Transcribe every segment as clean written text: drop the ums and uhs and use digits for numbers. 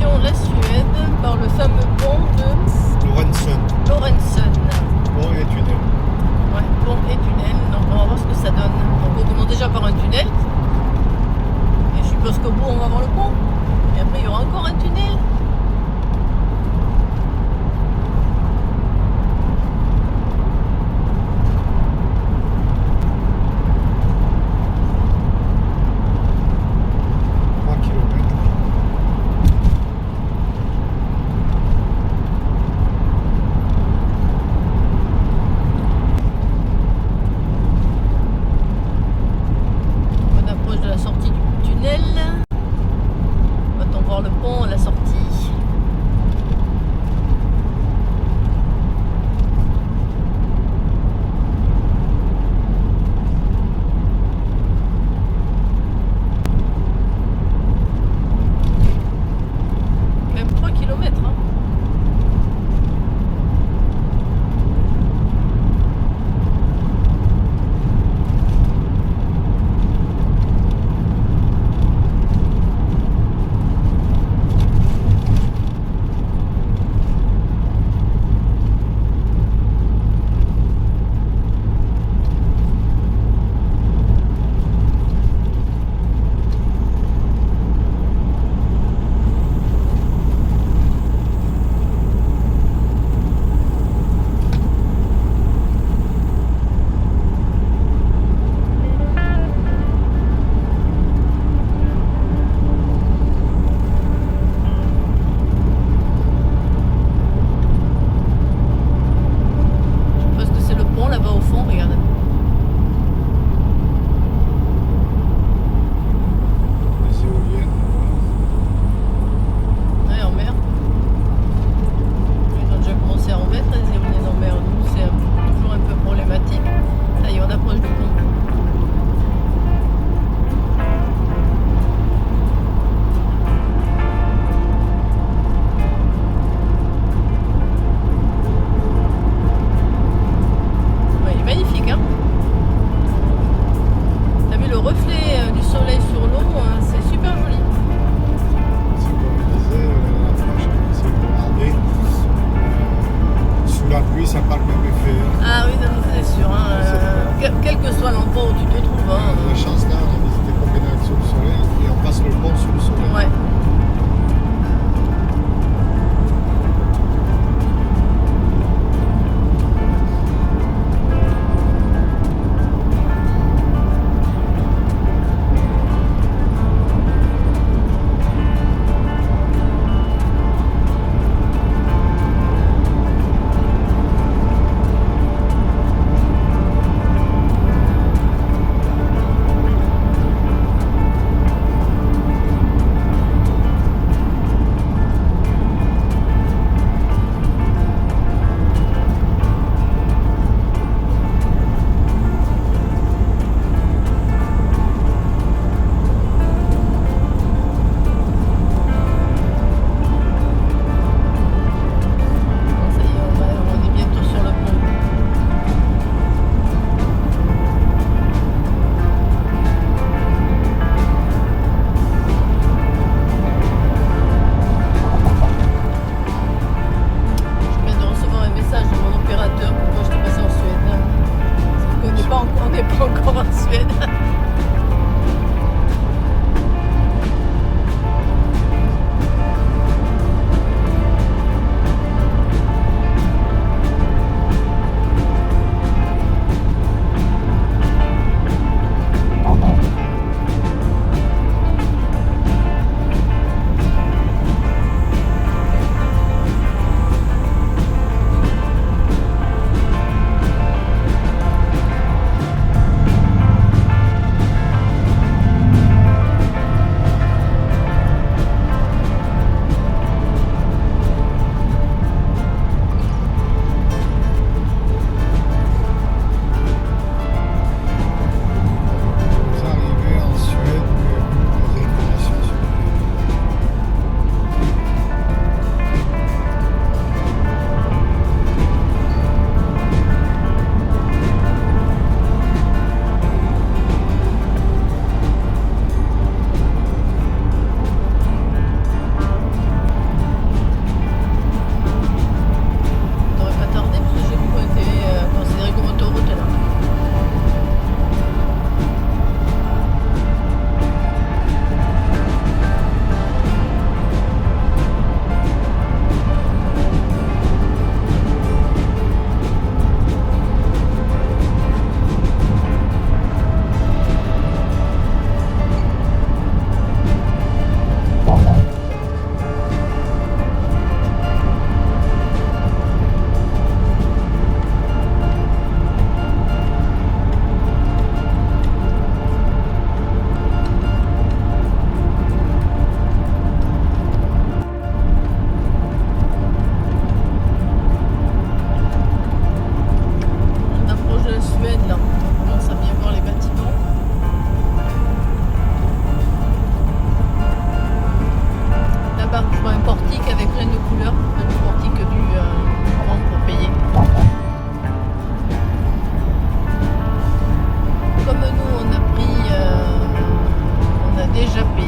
direction la Suède par le fameux pont de Lorentzen. Pont et tunnel. Ouais, pont et tunnel. Donc on va voir ce que ça donne. Donc on commence déjà par un tunnel. Et je suppose qu'au bout on va voir le pont. Et après il y aura encore un tunnel. On approche de la sortie du tunnel. Va-t-on voir le pont à la sortie?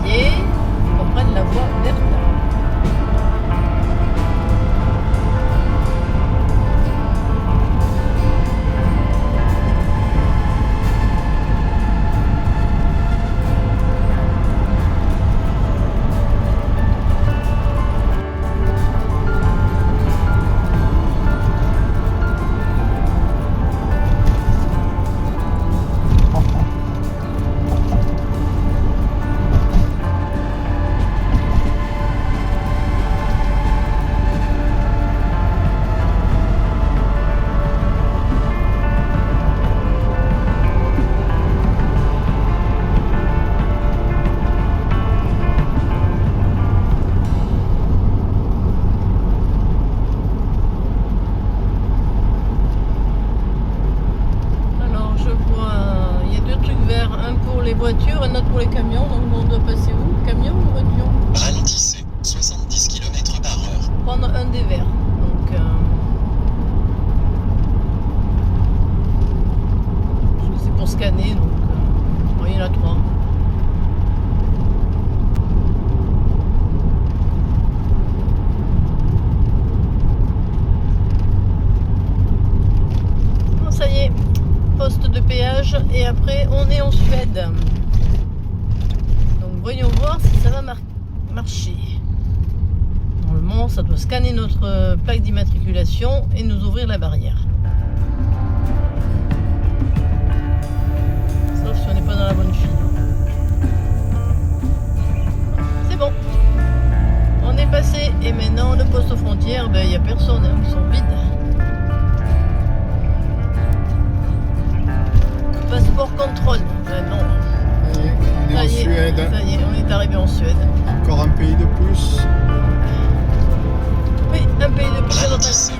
dérailler, qu'on prenne la voie verte. Voiture, un autre pour les camions, donc on doit passer où? Camion ou voiture? Ralentissez, 70 km/h. Prendre un des verts. Donc, c'est pour scanner, donc bon, il y en a 3. Bon, ça y est, poste de péage et après on est en Suède. Donc voyons voir si ça va marcher. Normalement ça doit scanner notre plaque d'immatriculation et nous ouvrir la barrière. Sauf si on n'est pas dans la bonne file. C'est bon. On est passé et maintenant le poste aux frontières, il n'y a personne, hein, ils sont vides. Passeport contrôle. Non. Ça y est, on est en Suède. Ça y est, on est arrivé en Suède. Encore un pays de plus. Oui, un pays de plus à notre actif.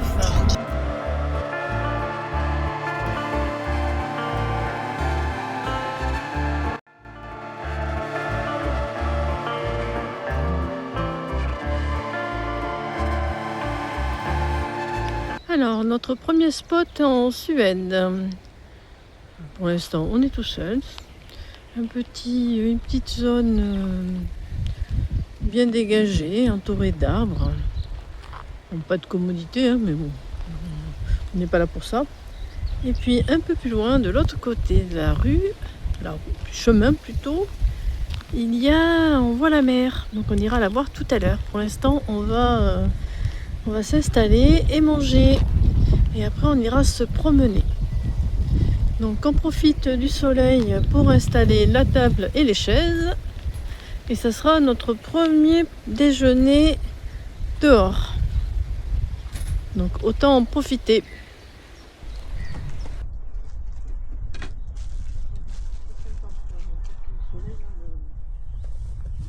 Alors, notre premier spot en Suède. Pour l'instant, on est tout seul. Une petite zone bien dégagée, entourée d'arbres. Bon, pas de commodité, hein, mais bon, on n'est pas là pour ça. Et puis un peu plus loin, de l'autre côté de la rue, du chemin plutôt, on voit la mer. Donc on ira la voir tout à l'heure. Pour l'instant, on va s'installer et manger. Et après, on ira se promener. Donc on profite du soleil pour installer la table et les chaises. Et ça sera notre premier déjeuner dehors. Donc autant en profiter.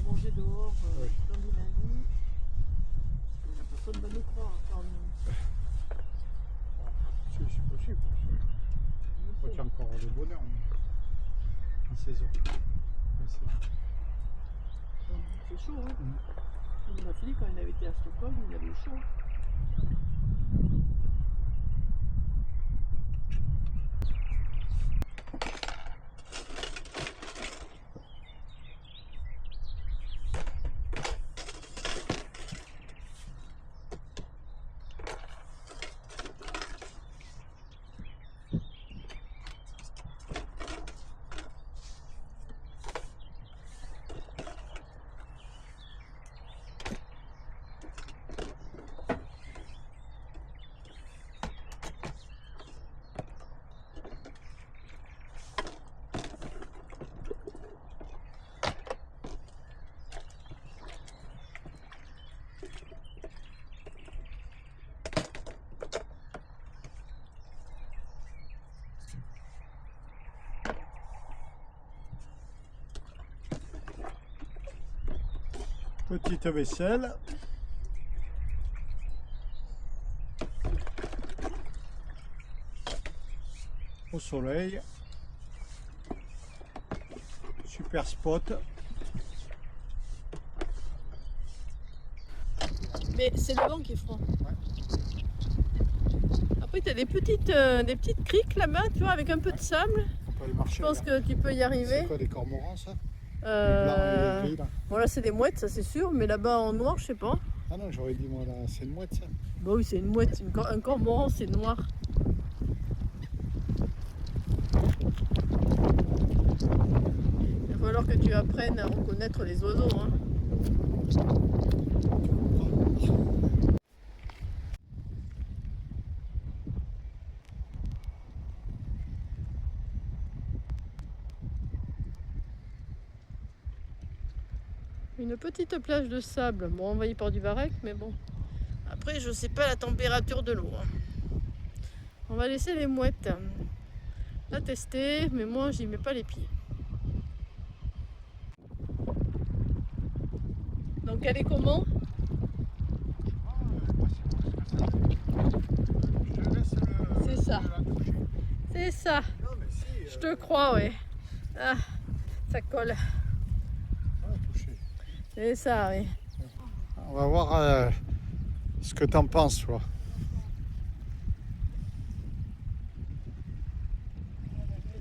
Manger dehors, comme il a dit, personne ne va nous croire. C'est possible. Il y a encore de bonheur en saison. C'est chaud, hein. Ma fille, quand elle avait été à Stockholm, il avait eu chaud. Petite vaisselle. Au soleil. Super spot. Mais c'est le vent qui est froid. Après, tu as des petites criques là-bas, tu vois, avec un peu de sable. On peut aller marcher. Je pense que tu peux y arriver. C'est quoi, des cormorans, ça? blanc et gris, là. Voilà, c'est des mouettes, ça c'est sûr, mais là-bas en noir, je sais pas. Ah non, j'aurais dit, moi, là, c'est une mouette, ça. Bah oui, c'est une mouette, un cormoran, c'est noir. Il va falloir que tu apprennes à reconnaître les oiseaux. Hein. Une petite plage de sable, bon envahie par du varech, mais bon. Après, je sais pas la température de l'eau. Hein. On va laisser les mouettes la tester, mais moi j'y mets pas les pieds. Donc elle est comment? Je te laisse C'est ça. la toucher. C'est ça, Non, mais si. je te crois, ouais. Ah, ça colle. Toucher. C'est ça, oui. On va voir ce que t'en penses, toi.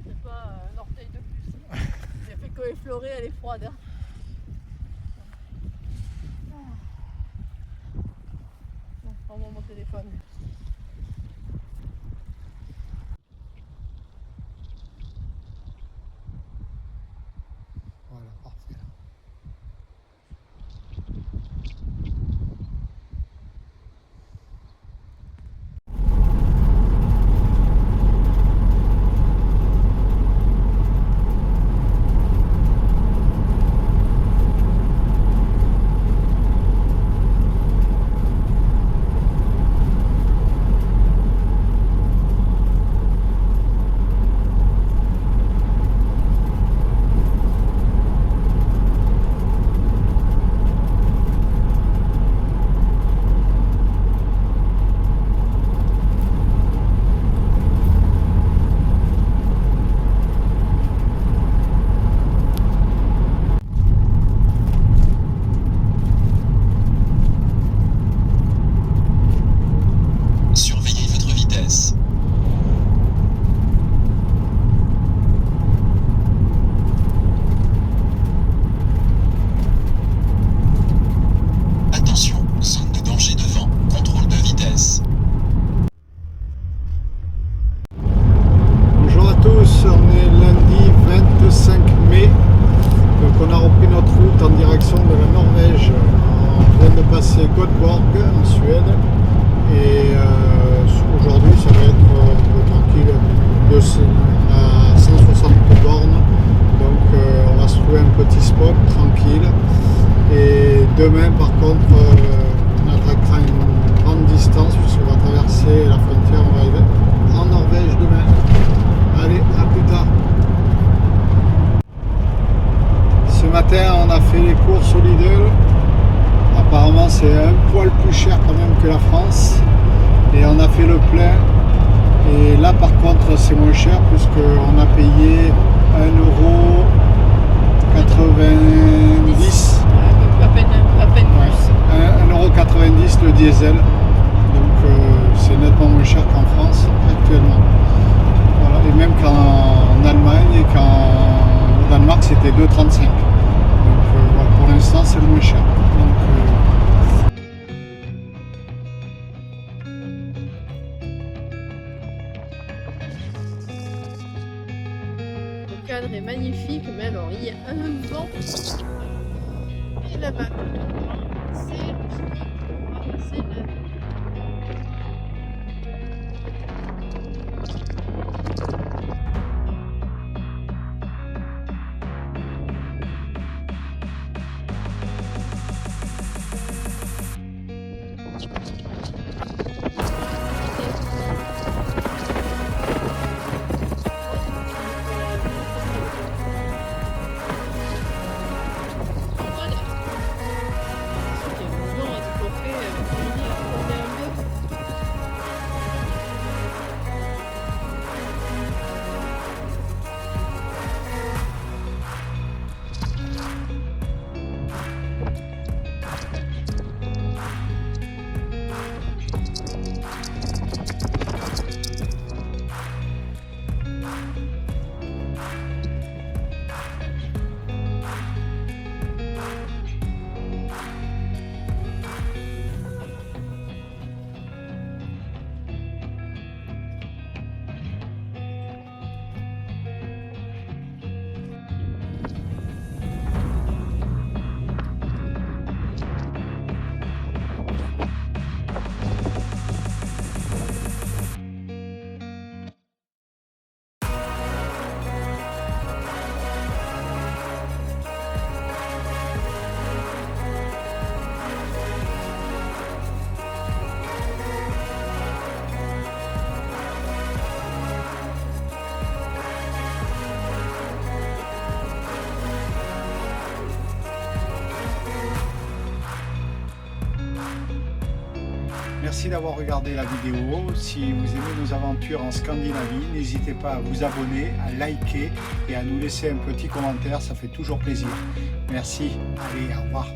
C'est pas un orteil de plus. J'ai fait que effleurer, elle est froide. Hein. Bon, prends-moi mon téléphone. Voilà, parfait. Surveillez votre vitesse. Attention, zone de danger devant, contrôle de vitesse. Bonjour à tous, on est lundi 25 mai. Donc on a repris notre route en direction de la Norvège. On vient de passer Göteborg en Suède. Et aujourd'hui ça va être tranquille, à 160 bornes. Donc on va se trouver un petit spot tranquille. Et demain par contre on attaquera une grande distance puisqu'on va traverser la frontière, on va arriver en Norvège demain. Allez, à plus tard. Ce matin on a fait les courses au Lidl. Apparemment c'est un poil plus cher quand même que la France. Et on a fait le plein. Et là par contre c'est moins cher puisqu'on a payé 1,90 €. À peine plus. 1,90 € le diesel. Donc c'est nettement moins cher qu'en France actuellement. Voilà. Et même qu'en Allemagne et qu'au Danemark c'était 2,35 €. Donc voilà, pour l'instant c'est le moins cher. Donc, Le cadre est magnifique, mais alors il y a un vent. Et là-bas, c'est la... Voilà. merci d'avoir regardé la vidéo. Si vous aimez nos aventures en Scandinavie, n'hésitez pas à vous abonner, à liker et à nous laisser un petit commentaire, ça fait toujours plaisir. Merci, allez, au revoir.